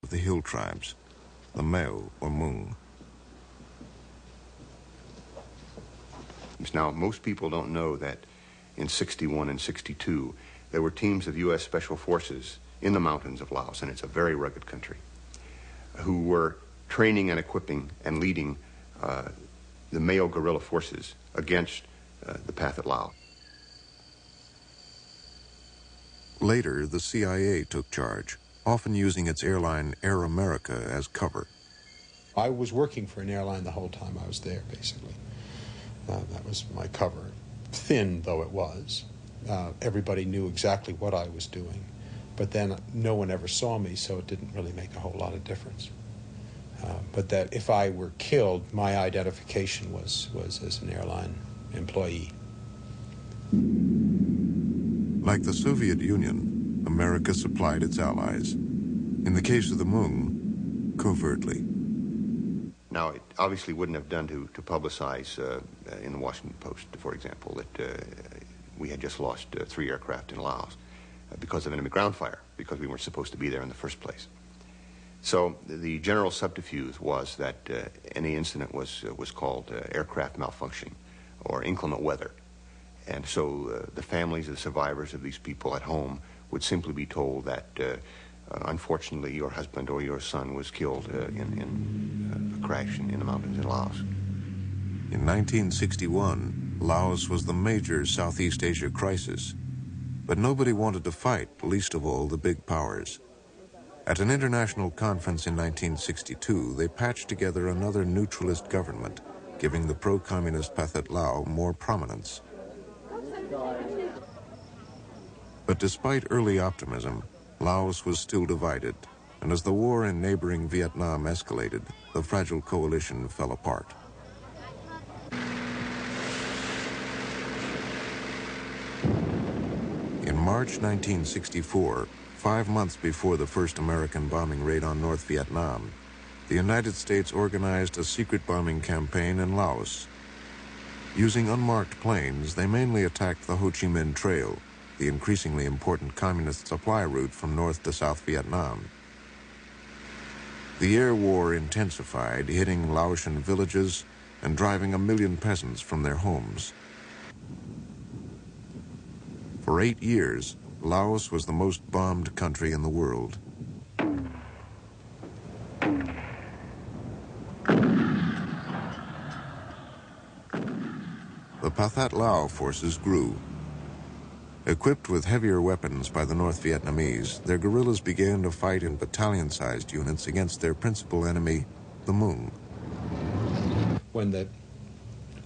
the hill tribes, the Meo or Hmong. Now, most people don't know that in 61 and 62, there were teams of U.S. Special Forces in the mountains of Laos, and it's a very rugged country, who were training and equipping and leading the Meo guerrilla forces against the Pathet Lao. Later, the CIA took charge, often using its airline Air America as cover. I was working for an airline the whole time I was there, basically. That was my cover. Thin though it was, everybody knew exactly what I was doing, but then no one ever saw me, so it didn't really make a whole lot of difference. But that if I were killed, my identification was as an airline employee. Like the Soviet Union, America supplied its allies. In the case of the Hmong, covertly. Now, it obviously wouldn't have done to publicize in the Washington Post, for example, that we had just lost 3 aircraft in Laos because of enemy ground fire, because we weren't supposed to be there in the first place. So the general subterfuge was that any incident was called aircraft malfunctioning or inclement weather. And so the families of the survivors of these people at home would simply be told that unfortunately your husband or your son was killed in a crash in the mountains in Laos. In 1961, Laos was the major Southeast Asia crisis. But nobody wanted to fight, least of all the big powers. At an international conference in 1962, they patched together another neutralist government, giving the pro-communist Pathet Lao more prominence. But despite early optimism, Laos was still divided, and as the war in neighboring Vietnam escalated, the fragile coalition fell apart. In March 1964, 5 months before the first American bombing raid on North Vietnam, the United States organized a secret bombing campaign in Laos. Using unmarked planes, they mainly attacked the Ho Chi Minh Trail, the increasingly important communist supply route from North to South Vietnam. The air war intensified, hitting Laotian villages and driving 1 million peasants from their homes. For 8 years, Laos was the most bombed country in the world. The Pathet Lao forces grew. Equipped with heavier weapons by the North Vietnamese, their guerrillas began to fight in battalion-sized units against their principal enemy, the Hmong. When the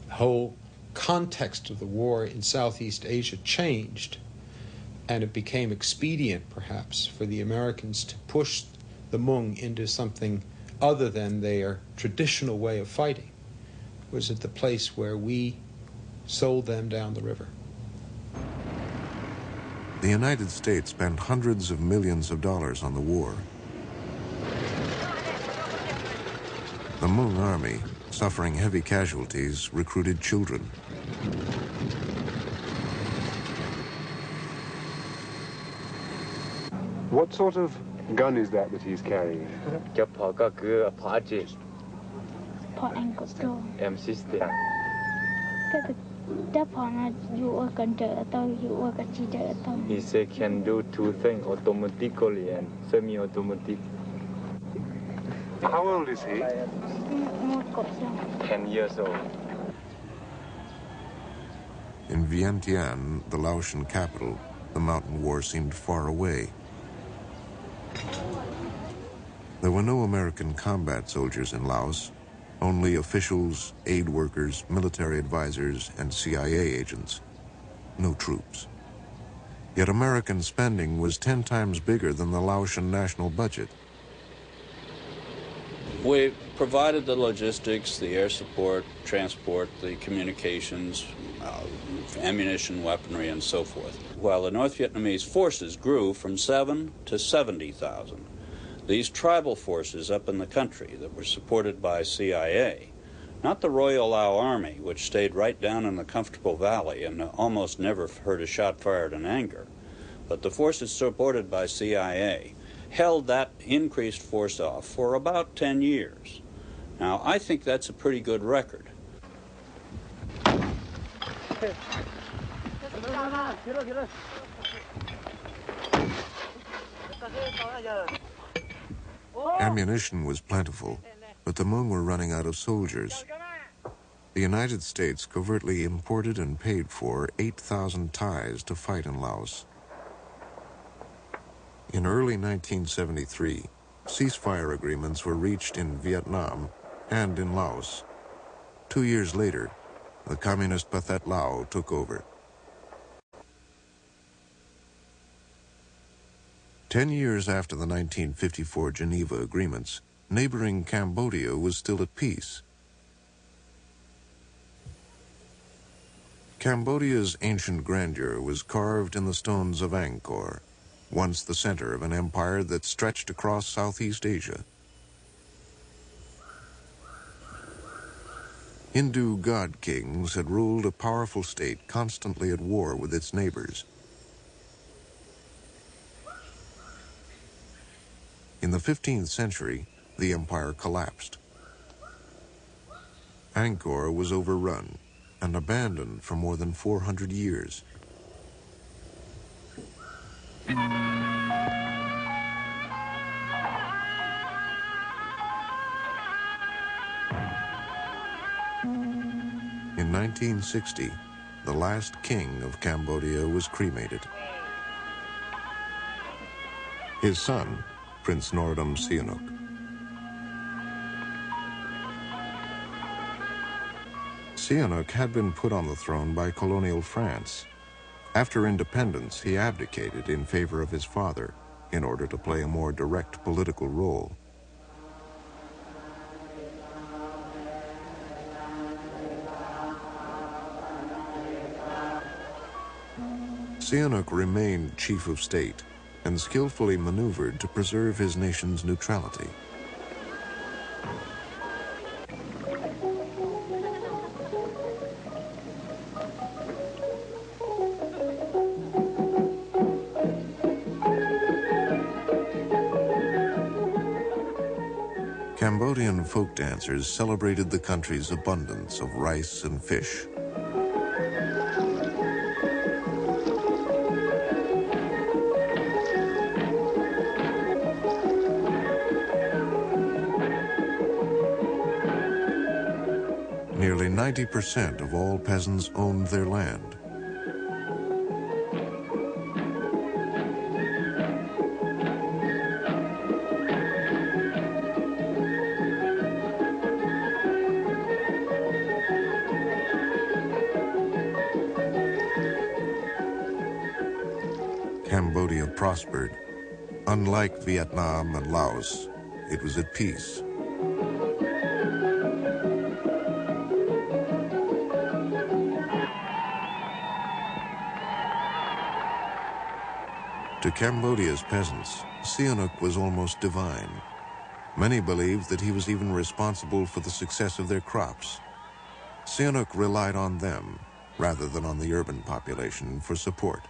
whole context of the war in Southeast Asia changed, and it became expedient, perhaps, for the Americans to push the Hmong into something other than their traditional way of fighting, was at the place where we sold them down the river. The United States spent hundreds of millions of dollars on the war. The Hmong army, suffering heavy casualties, recruited children. What sort of gun is that he's carrying? M60. He said can do 2 things, automatically and semi-automatic. How old is he? 10 years old. In Vientiane, the Laotian capital, the mountain war seemed far away. There were no American combat soldiers in Laos, only officials, aid workers, military advisors, and CIA agents. No troops. Yet American spending was 10 times bigger than the Laotian national budget. We provided the logistics, the air support, transport, the communications, ammunition, weaponry, and so forth. While the North Vietnamese forces grew from 7 to 70,000. These tribal forces up in the country that were supported by CIA, not the Royal Lao Army, which stayed right down in the comfortable valley and almost never heard a shot fired in anger, but the forces supported by CIA held that increased force off for about 10 years. Now, I think that's a pretty good record. Ammunition was plentiful, but the Hmong were running out of soldiers. The United States covertly imported and paid for 8,000 Thais to fight in Laos. In early 1973, ceasefire agreements were reached in Vietnam and in Laos. 2 years later, the communist Pathet Lao took over. 10 years after the 1954 Geneva Agreements, neighboring Cambodia was still at peace. Cambodia's ancient grandeur was carved in the stones of Angkor, once the center of an empire that stretched across Southeast Asia. Hindu god kings had ruled a powerful state constantly at war with its neighbors. In the 15th century, the empire collapsed. Angkor was overrun and abandoned for more than 400 years. In 1960, the last king of Cambodia was cremated. His son, Prince Norodom Sihanouk. Sihanouk had been put on the throne by colonial France. After independence, he abdicated in favor of his father in order to play a more direct political role. Sihanouk remained chief of state and skillfully maneuvered to preserve his nation's neutrality. Cambodian folk dancers celebrated the country's abundance of rice and fish. Nearly 90% of all peasants owned their land. Cambodia prospered. Unlike Vietnam and Laos, it was at peace. To Cambodia's peasants, Sihanouk was almost divine. Many believed that he was even responsible for the success of their crops. Sihanouk relied on them, rather than on the urban population, for support.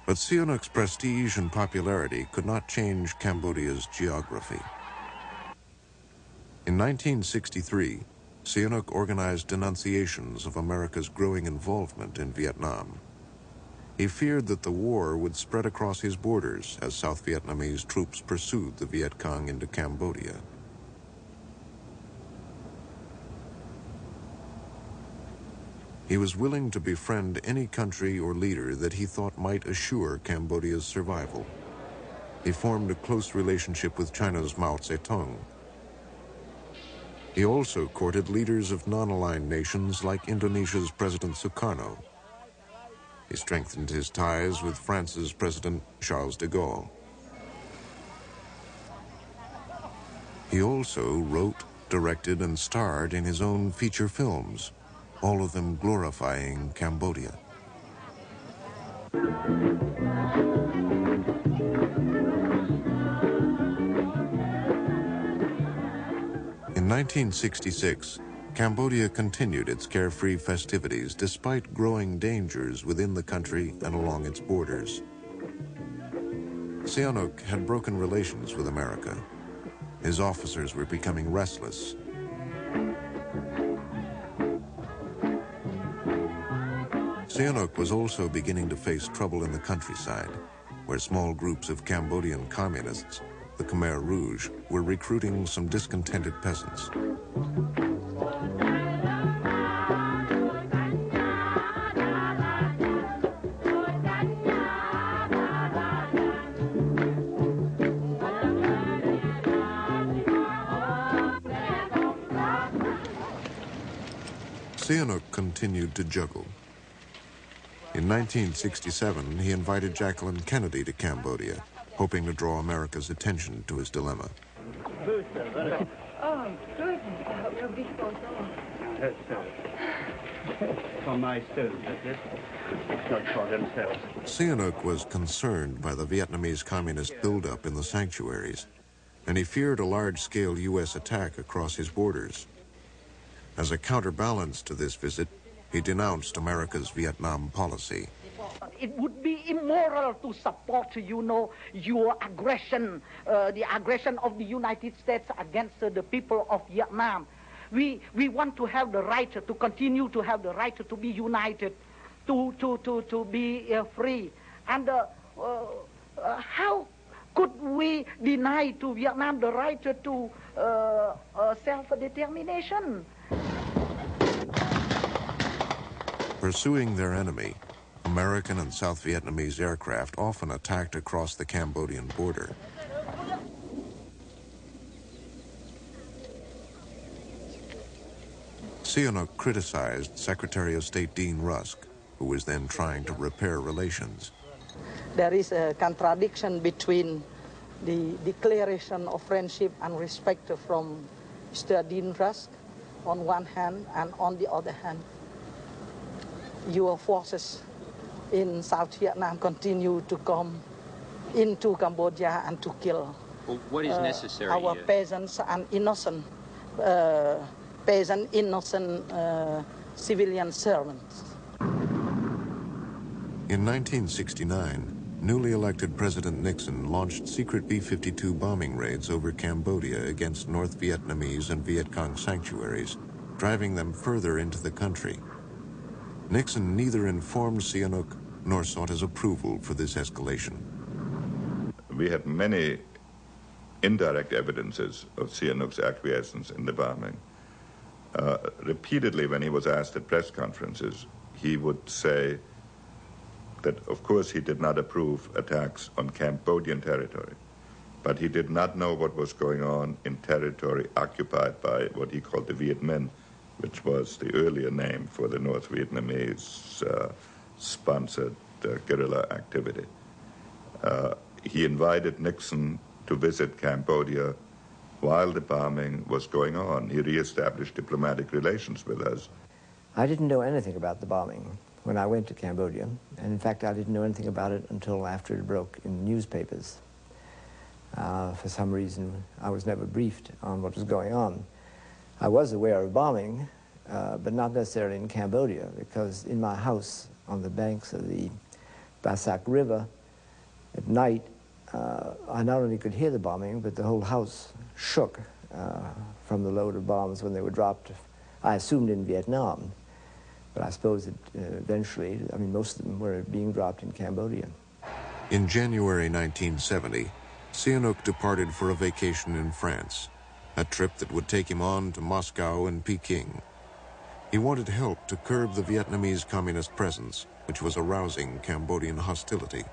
But Sihanouk's prestige and popularity could not change Cambodia's geography. In 1963, Sihanouk organized denunciations of America's growing involvement in Vietnam. He feared that the war would spread across his borders as South Vietnamese troops pursued the Viet Cong into Cambodia. He was willing to befriend any country or leader that he thought might assure Cambodia's survival. He formed a close relationship with China's Mao Zedong. He also courted leaders of non-aligned nations like Indonesia's President Sukarno. He strengthened his ties with France's President Charles de Gaulle. He also wrote, directed, and starred in his own feature films, all of them glorifying Cambodia. In 1966, Cambodia continued its carefree festivities despite growing dangers within the country and along its borders. Sihanouk had broken relations with America. His officers were becoming restless. Sihanouk was also beginning to face trouble in the countryside, where small groups of Cambodian communists, the Khmer Rouge, were recruiting some discontented peasants. Sihanouk continued to juggle. In 1967, he invited Jacqueline Kennedy to Cambodia, hoping to draw America's attention to his dilemma. Oh, good. A big photo. For my students, it's not for themselves. Sihanouk was concerned by the Vietnamese communist buildup in the sanctuaries, and he feared a large-scale U.S. attack across his borders. As a counterbalance to this visit, he denounced America's Vietnam policy. It would be immoral to support, your aggression, the aggression of the United States against the people of Vietnam. We want to have the right to continue to have the right to be united, to be free. And how could we deny to Vietnam the right to self-determination? Pursuing their enemy, American and South Vietnamese aircraft often attacked across the Cambodian border. Sihanouk criticized Secretary of State Dean Rusk, who was then trying to repair relations. There is a contradiction between the declaration of friendship and respect from Mr. Dean Rusk on one hand, and on the other hand, your forces in South Vietnam continue to come into Cambodia and to kill well, what is necessary, our peasants and innocent civilian servants. In 1969, newly elected President Nixon launched secret B-52 bombing raids over Cambodia against North Vietnamese and Viet Cong sanctuaries, driving them further into the country. Nixon neither informed Sihanouk nor sought his approval for this escalation. We had many indirect evidences of Sihanouk's acquiescence in the bombing. Repeatedly, when he was asked at press conferences, he would say that, of course, he did not approve attacks on Cambodian territory, but he did not know what was going on in territory occupied by what he called the Viet Minh, which was the earlier name for the North Vietnamese sponsored guerrilla activity. He invited Nixon to visit Cambodia while the bombing was going on. He reestablished diplomatic relations with us. I didn't know anything about the bombing when I went to Cambodia, and in fact I didn't know anything about it until after it broke in newspapers. For some reason I was never briefed on what was going on. I was aware of bombing, but not necessarily in Cambodia, because in my house on the banks of the Basak River at night, I not only could hear the bombing, but the whole house shook from the load of bombs when they were dropped, I assumed in Vietnam, but I suppose that eventually, I mean, most of them were being dropped in Cambodia. In January 1970, Sihanouk departed for a vacation in France, a trip that would take him on to Moscow and Peking. He wanted help to curb the Vietnamese communist presence, which was arousing Cambodian hostility.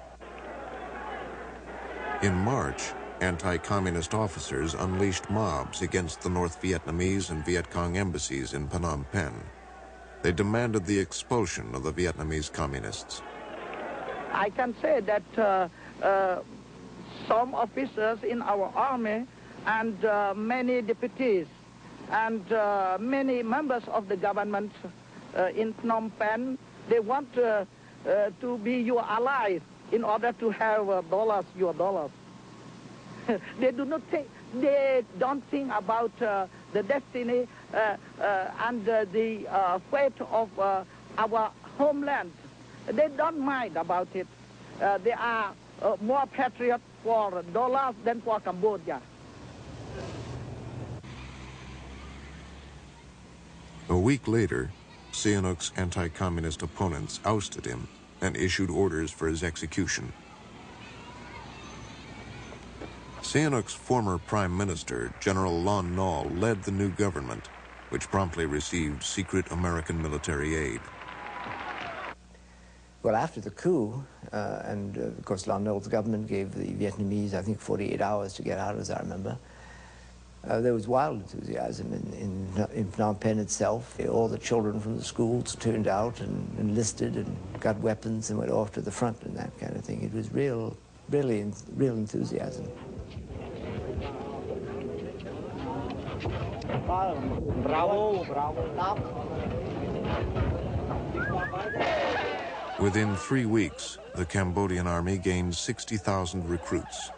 In March, anti-communist officers unleashed mobs against the North Vietnamese and Viet Cong embassies in Phnom Penh. They demanded the expulsion of the Vietnamese communists. I can say that some officers in our army and many deputies and many members of the government in Phnom Penh, they want to be your allies in order to have your dollars. They don't think about the destiny and the fate of our homeland. They don't mind about it. They are more patriots for dollars than for Cambodia. A week later, Sihanouk's anti-communist opponents ousted him and issued orders for his execution. Sihanouk's former prime minister, General Lon Nol, led the new government, which promptly received secret American military aid. Well, after the coup, and of course Lon Nol's government gave the Vietnamese, I think, 48 hours to get out, as I remember, there was wild enthusiasm in Phnom Penh itself. All the children from the schools turned out and enlisted and got weapons and went off to the front and that kind of thing. It was real enthusiasm. Within 3 weeks, the Cambodian army gained 60,000 recruits.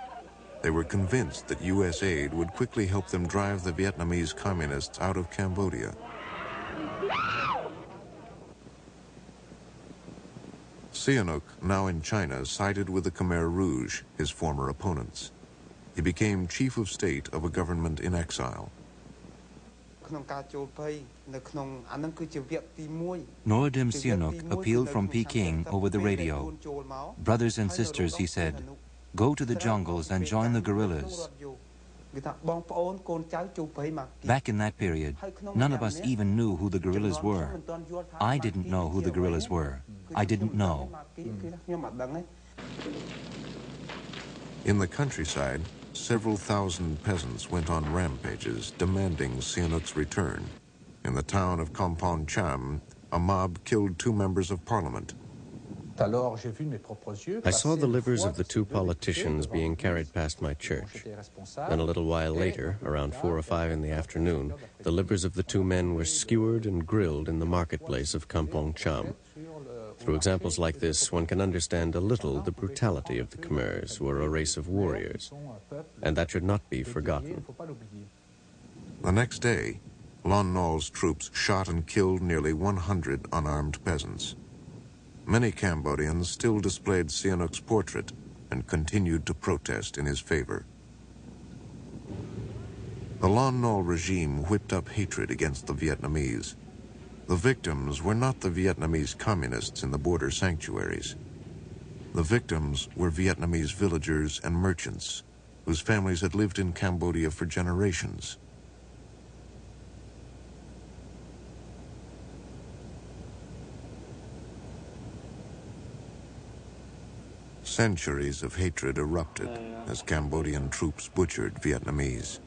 They were convinced that U.S. aid would quickly help them drive the Vietnamese communists out of Cambodia. Sihanouk, now in China, sided with the Khmer Rouge, his former opponents. He became chief of state of a government in exile. Norodom Sihanouk appealed from Peking over the radio. Brothers and sisters, he said, go to the jungles and join the guerrillas. Back in that period, none of us even knew who the guerrillas were. I didn't know who the guerrillas were. I didn't know. In the countryside, several thousand peasants went on rampages demanding Sihanouk's return. In the town of Kampong Cham, a mob killed 2 members of parliament. I saw the livers of the 2 politicians being carried past my church. Then a little while later, around 4 or 5 in the afternoon, the livers of the 2 men were skewered and grilled in the marketplace of Kampong Cham. Through examples like this, one can understand a little the brutality of the Khmers, who are a race of warriors, and that should not be forgotten. The next day, Lon Nol's troops shot and killed nearly 100 unarmed peasants. Many Cambodians still displayed Sihanouk's portrait and continued to protest in his favor. The Lon Nol regime whipped up hatred against the Vietnamese. The victims were not the Vietnamese communists in the border sanctuaries. The victims were Vietnamese villagers and merchants whose families had lived in Cambodia for generations. Centuries of hatred erupted as Cambodian troops butchered Vietnamese.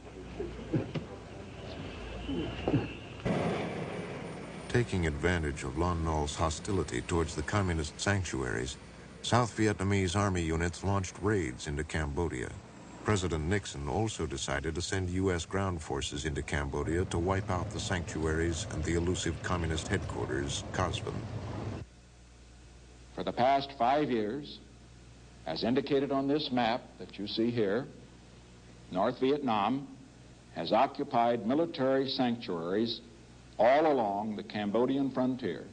Taking advantage of Lon Nol's hostility towards the communist sanctuaries, South Vietnamese army units launched raids into Cambodia. President Nixon also decided to send U.S. ground forces into Cambodia to wipe out the sanctuaries and the elusive communist headquarters, Casvin. For the past 5 years, as indicated on this map that you see here, North Vietnam has occupied military sanctuaries all along the Cambodian frontier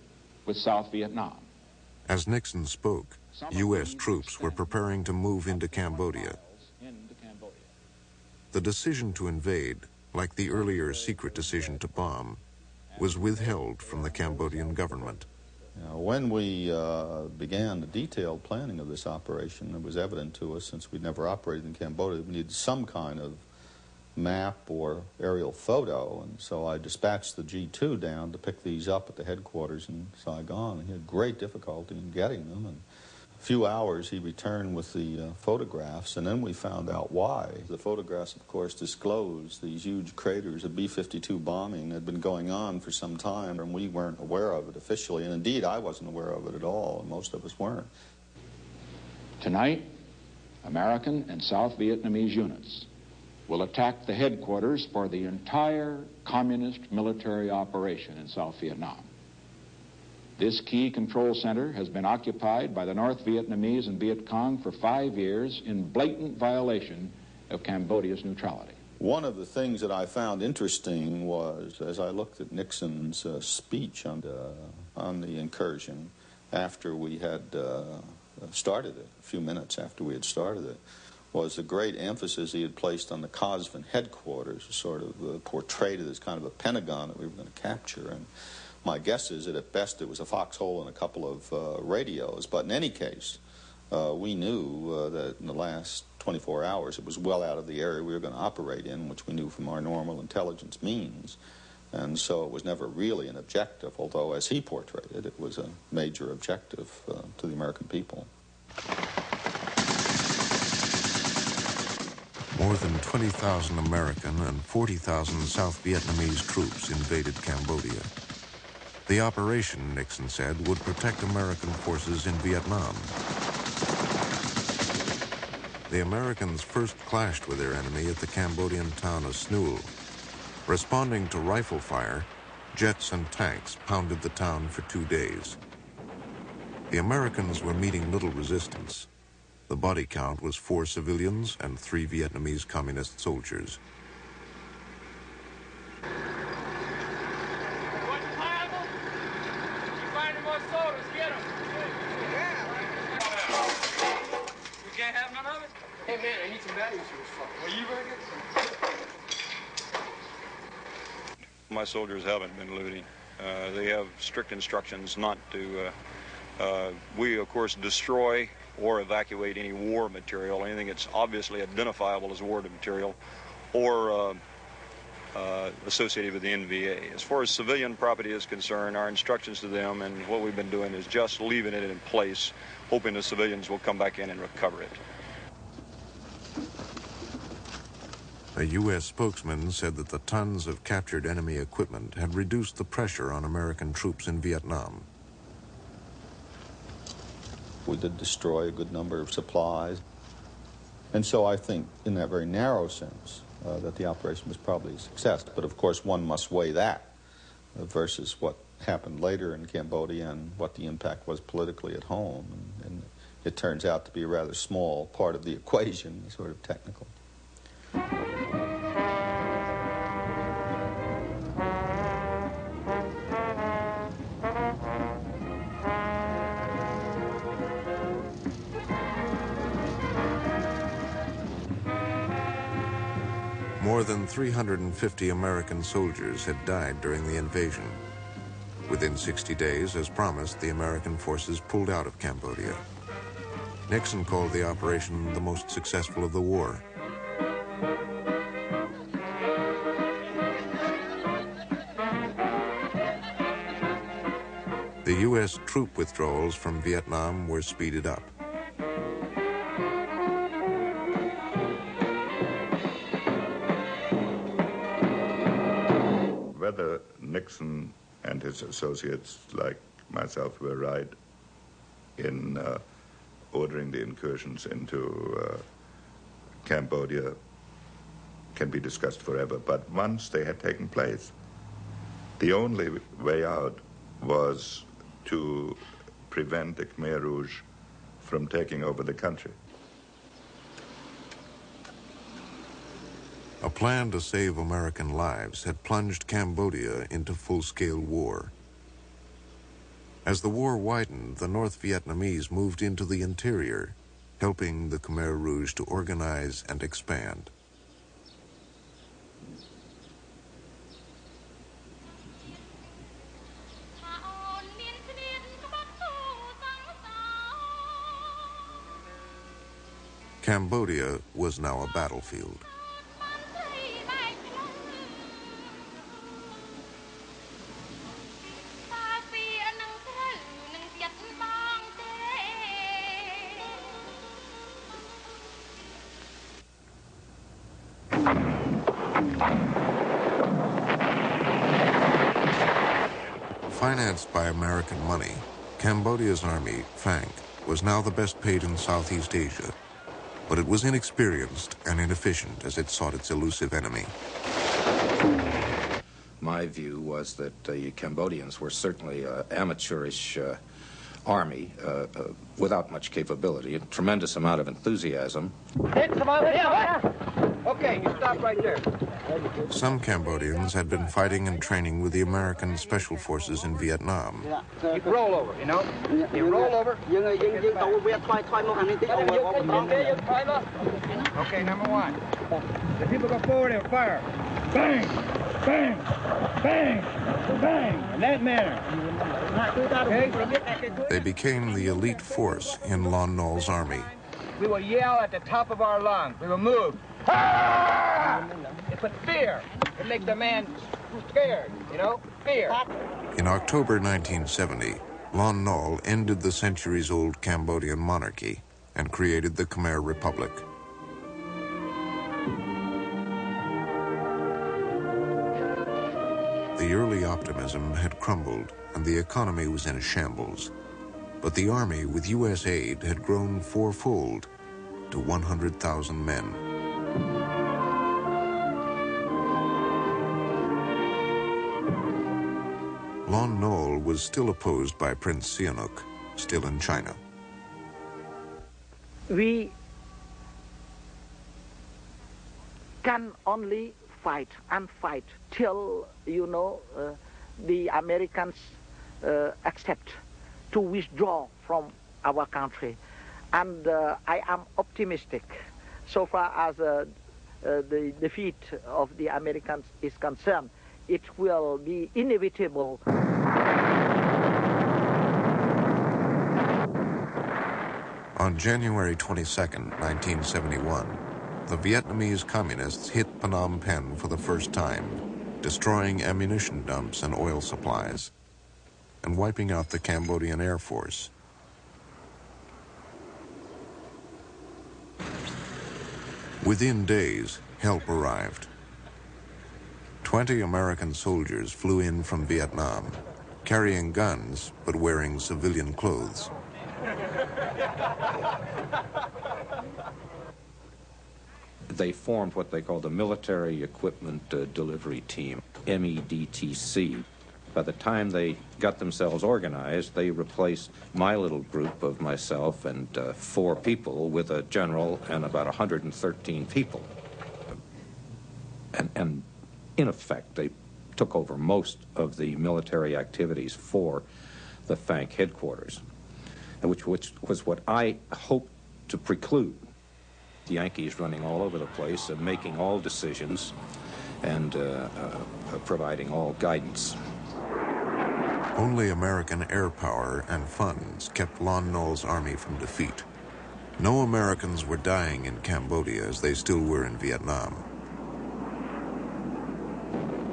with South Vietnam. As Nixon spoke, U.S. troops were preparing to move into Cambodia. The decision to invade, like the earlier secret decision to bomb, was withheld from the Cambodian government. When we began the detailed planning of this operation, it was evident to us, since we'd never operated in Cambodia, we needed some kind of map or aerial photo, and so I dispatched the G2 down to pick these up at the headquarters in Saigon, and he had great difficulty in getting them, and a few hours he returned with the photographs, and then we found out why. The photographs, of course, disclosed these huge craters of B-52 bombing that had been going on for some time, and we weren't aware of it officially, and indeed I wasn't aware of it at all, and most of us weren't. Tonight, American and South Vietnamese units will attack the headquarters for the entire communist military operation in South Vietnam. This key control center has been occupied by the North Vietnamese and Viet Cong for 5 years in blatant violation of Cambodia's neutrality. One of the things that I found interesting was, as I looked at Nixon's speech on the incursion after we had started it, a few minutes after we had started it, was the great emphasis he had placed on the Kosvin headquarters, sort of portrayed it as kind of a Pentagon that we were going to capture. And my guess is that at best it was a foxhole and a couple of radios. But in any case, we knew that in the last 24 hours it was well out of the area we were going to operate in, which we knew from our normal intelligence means. And so it was never really an objective, although as he portrayed it, it was a major objective to the American people. More than 20,000 American and 40,000 South Vietnamese troops invaded Cambodia. The operation, Nixon said, would protect American forces in Vietnam. The Americans first clashed with their enemy at the Cambodian town of Snool. Responding to rifle fire, jets and tanks pounded the town for 2 days. The Americans were meeting little resistance. The body count was 4 civilians and 3 Vietnamese communist soldiers. Hey man, I need some batteries for this fucker. Well, you better get some. My soldiers haven't been looting. They have strict instructions not to. We, of course, destroy or evacuate any war material, anything that's obviously identifiable as war material, or associated with the NVA. As far as civilian property is concerned, our instructions to them and what we've been doing is just leaving it in place, hoping the civilians will come back in and recover it. A U.S. spokesman said that the tons of captured enemy equipment had reduced the pressure on American troops in Vietnam. We did destroy a good number of supplies. And so I think, in that very narrow sense, that the operation was probably a success. But of course, one must weigh that versus what happened later in Cambodia and what the impact was politically at home. And it turns out to be a rather small part of the equation, sort of technical. More than 350 American soldiers had died during the invasion. Within 60 days, as promised, the American forces pulled out of Cambodia. Nixon called the operation the most successful of the war. The U.S. troop withdrawals from Vietnam were speeded up. Whether Nixon and his associates, like myself, were right in ordering the incursions into Cambodia can be discussed forever. But once they had taken place, the only way out was to prevent the Khmer Rouge from taking over the country. A plan to save American lives had plunged Cambodia into full-scale war. As the war widened, the North Vietnamese moved into the interior, helping the Khmer Rouge to organize and expand. Cambodia was now a battlefield. Financed by American money, Cambodia's army, FANC, was now the best paid in Southeast Asia, but it was inexperienced and inefficient as it sought its elusive enemy. My view was that the Cambodians were certainly an amateurish army without much capability, a tremendous amount of enthusiasm. Okay, you stop right there. Some Cambodians had been fighting and training with the American Special Forces in Vietnam. You roll over, you know? You roll over. Okay, number one. The people go forward, they'll fire. Bang! Bang! Bang! Bang! In that manner. Okay? They became the elite force in Lon Nol's army. We will yell at the top of our lungs. We will move. Ah! It puts fear. It makes the man scared, you know? Fear. In October 1970, Lon Nol ended the centuries-old Cambodian monarchy and created the Khmer Republic. The early optimism had crumbled and the economy was in a shambles. But the army, with U.S. aid, had grown fourfold to 100,000 men. Lon Nol was still opposed by Prince Sihanouk, still in China. We can only fight and fight till, you know, the Americans accept to withdraw from our country. And I am optimistic so far as the defeat of the Americans is concerned. It will be inevitable. On January 22nd, 1971, the Vietnamese communists hit Phnom Penh for the first time, destroying ammunition dumps and oil supplies, and wiping out the Cambodian Air Force. Within days, help arrived. 20 American soldiers flew in from Vietnam, carrying guns but wearing civilian clothes. They formed what they called the Military Equipment Delivery Team, MEDTC. By the time they got themselves organized, they replaced my little group of myself and 4 people with a general and about 113 people. And in effect, they took over most of the military activities for the FANC headquarters, which was what I hoped to preclude. The Yankees running all over the place and making all decisions and providing all guidance. Only American air power and funds kept Lon Nol's army from defeat. No Americans were dying in Cambodia as they still were in Vietnam.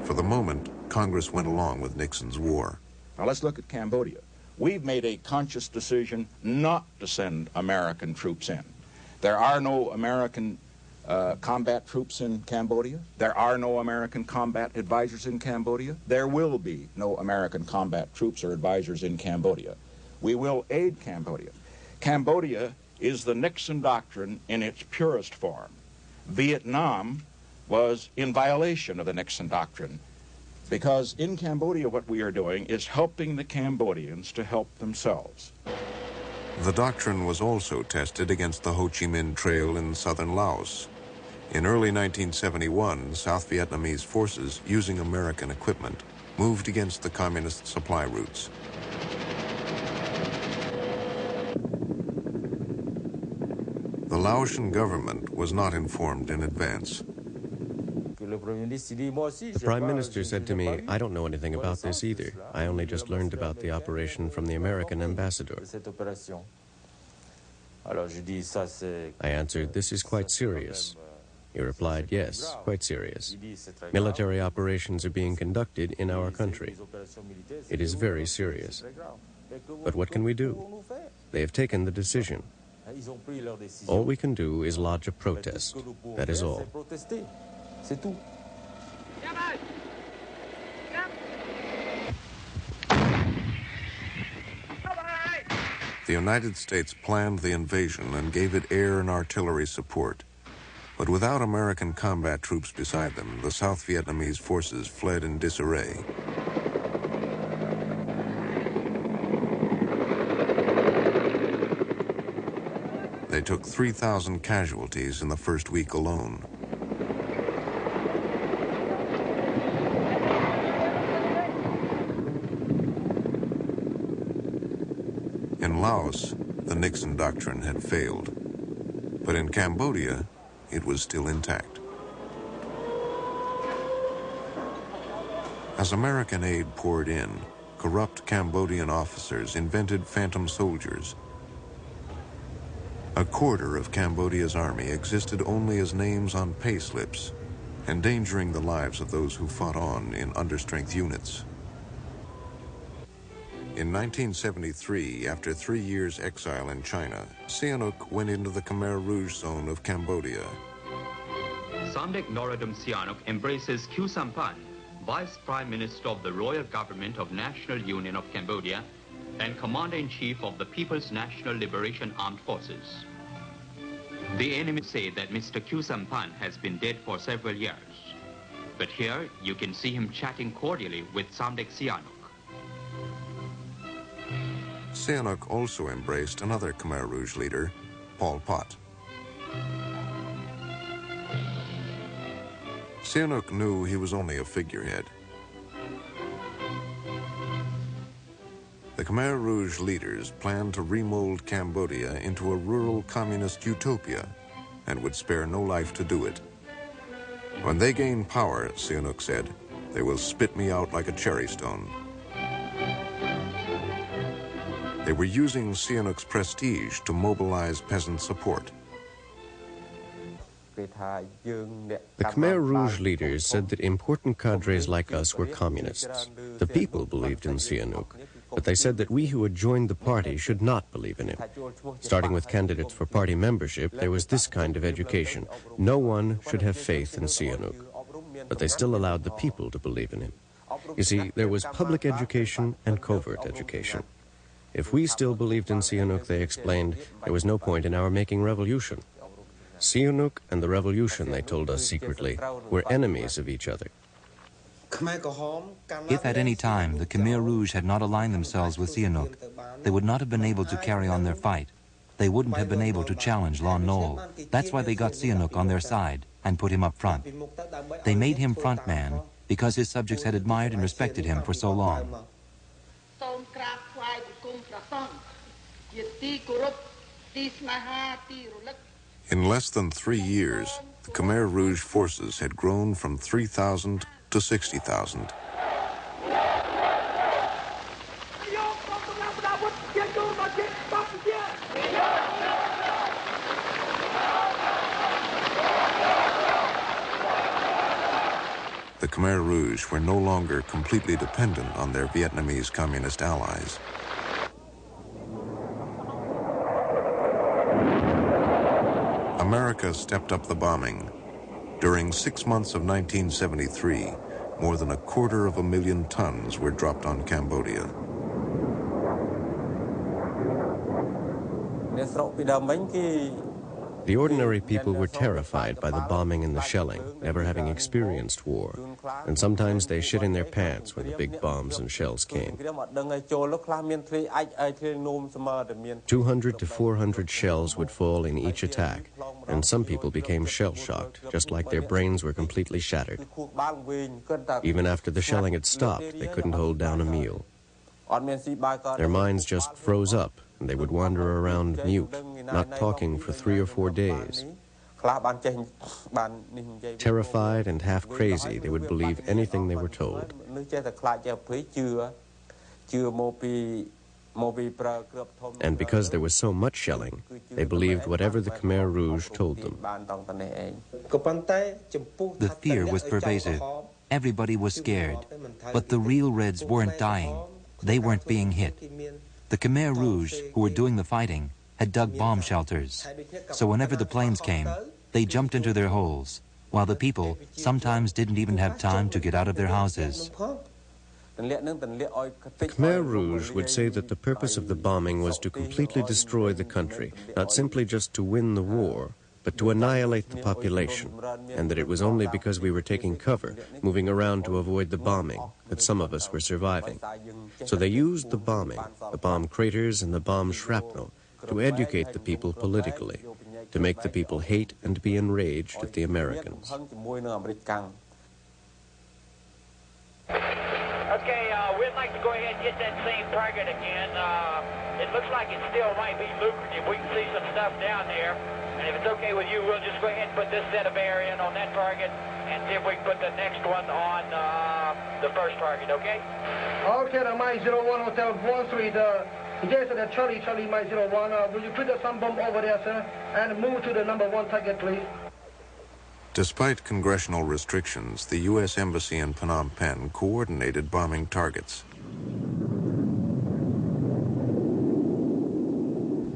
For the moment, Congress went along with Nixon's war. Now let's look at Cambodia. We've made a conscious decision not to send American troops in. There are no American combat troops in Cambodia. There are no American combat advisors in Cambodia. There will be no American combat troops or advisors in Cambodia. We will aid Cambodia. Cambodia is the Nixon doctrine in its purest form. Vietnam was in violation of the Nixon doctrine, because in Cambodia what we are doing is helping the Cambodians to help themselves. The doctrine was also tested against the Ho Chi Minh Trail in southern Laos. In early 1971, South Vietnamese forces, using American equipment, moved against the communist supply routes. The Laotian government was not informed in advance. The Prime Minister said to me, "I don't know anything about this either. I only just learned about the operation from the American ambassador." I answered, "This is quite serious." He replied, "Yes, quite serious. Military operations are being conducted in our country. It is very serious. But what can we do? They have taken the decision. All we can do is lodge a protest. That is all." The United States planned the invasion and gave it air and artillery support. But without American combat troops beside them, the South Vietnamese forces fled in disarray. They took 3,000 casualties in the first week alone. In Laos, the Nixon doctrine had failed. But in Cambodia, it was still intact. As American aid poured in, corrupt Cambodian officers invented phantom soldiers. A quarter of Cambodia's army existed only as names on pay slips, endangering the lives of those who fought on in understrength units. In 1973, after 3 years' exile in China, Sihanouk went into the Khmer Rouge zone of Cambodia. Samdech Norodom Sihanouk embraces Khieu Samphan, Vice Prime Minister of the Royal Government of National Union of Cambodia and Commander-in-Chief of the People's National Liberation Armed Forces. The enemy say that Mr. Khieu Samphan has been dead for several years. But here you can see him chatting cordially with Samdech Sihanouk. Sihanouk also embraced another Khmer Rouge leader, Pol Pot. Sihanouk knew he was only a figurehead. The Khmer Rouge leaders planned to remold Cambodia into a rural communist utopia and would spare no life to do it. When they gain power, Sihanouk said, they will spit me out like a cherry stone. They were using Sihanouk's prestige to mobilize peasant support. The Khmer Rouge leaders said that important cadres like us were communists. The people believed in Sihanouk, but they said that we who had joined the party should not believe in him. Starting with candidates for party membership, there was this kind of education. No one should have faith in Sihanouk, but they still allowed the people to believe in him. You see, there was public education and covert education. If we still believed in Sihanouk, they explained, there was no point in our making revolution. Sihanouk and the revolution, they told us secretly, were enemies of each other. If at any time the Khmer Rouge had not aligned themselves with Sihanouk, they would not have been able to carry on their fight. They wouldn't have been able to challenge Lon Nol. That's why they got Sihanouk on their side and put him up front. They made him front man because his subjects had admired and respected him for so long. In less than 3 years, the Khmer Rouge forces had grown from 3,000 to 60,000. The Khmer Rouge were no longer completely dependent on their Vietnamese communist allies. America stepped up the bombing. During 6 months of 1973, more than 250,000 tons were dropped on Cambodia. The ordinary people were terrified by the bombing and the shelling, never having experienced war, and sometimes they shit in their pants when the big bombs and shells came. 200 to 400 shells would fall in each attack, and some people became shell-shocked, just like their brains were completely shattered. Even after the shelling had stopped, they couldn't hold down a meal. Their minds just froze up, and they would wander around mute, not talking for 3 or 4 days. Terrified and half crazy, they would believe anything they were told. And because there was so much shelling, they believed whatever the Khmer Rouge told them. The fear was pervasive. Everybody was scared. But the real Reds weren't dying. They weren't being hit. The Khmer Rouge, who were doing the fighting, had dug bomb shelters. So whenever the planes came, they jumped into their holes, while the people sometimes didn't even have time to get out of their houses. The Khmer Rouge would say that the purpose of the bombing was to completely destroy the country, not simply just to win the war, but to annihilate the population, and that it was only because we were taking cover, moving around to avoid the bombing, that some of us were surviving. So they used the bombing, the bomb craters and the bomb shrapnel, to educate the people politically, to make the people hate and be enraged at the Americans. Okay, we'd like to go ahead and get that same target again. It looks like it still might be lucrative. We can see some stuff down there. And if it's okay with you, we'll just go ahead and put this set of air in on that target and see if we can put the next one on the first target, okay? Okay, the Mike 01 Hotel 1 Street. Yes, the Charlie Mike 01. Will you put the sun bomb over there, sir? And move to the number 1 target, please. Despite congressional restrictions, the U.S. Embassy in Phnom Penh coordinated bombing targets.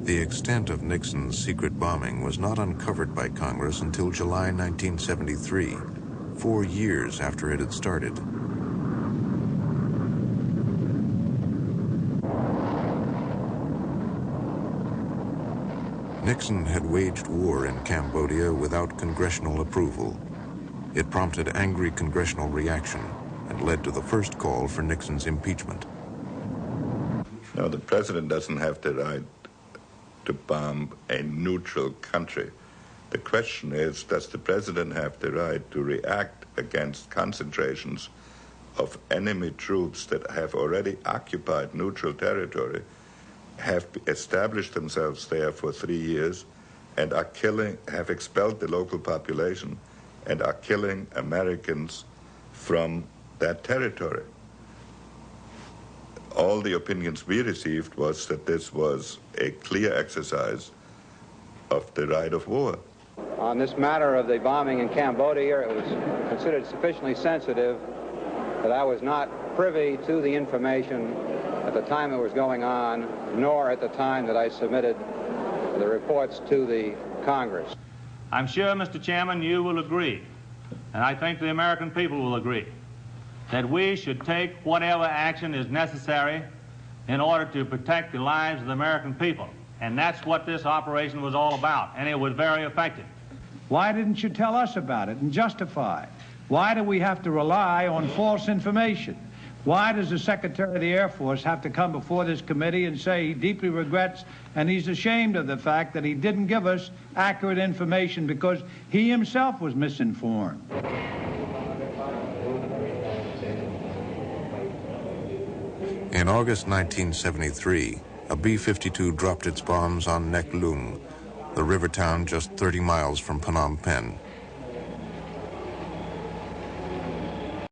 The extent of Nixon's secret bombing was not uncovered by Congress until July 1973, 4 years after it had started. Nixon had waged war in Cambodia without congressional approval. It prompted angry congressional reaction and led to the first call for Nixon's impeachment. No, the president doesn't have the right to bomb a neutral country. The question is, does the president have the right to react against concentrations of enemy troops that have already occupied neutral territory, have established themselves there for 3 years, and have expelled the local population and are killing Americans from that territory? All the opinions we received was that this was a clear exercise of the right of war. On this matter of the bombing in Cambodia, it was considered sufficiently sensitive that I was not privy to the information at the time it was going on, nor at the time that I submitted the reports to the Congress. I'm sure, Mr. Chairman, you will agree, and I think the American people will agree, that we should take whatever action is necessary in order to protect the lives of the American people. And that's what this operation was all about, and it was very effective. Why didn't you tell us about it and justify? Why do we have to rely on false information? Why does the Secretary of the Air Force have to come before this committee and say he deeply regrets and he's ashamed of the fact that he didn't give us accurate information because he himself was misinformed? In August 1973, a B-52 dropped its bombs on Nek Lung, the river town just 30 miles from Phnom Penh.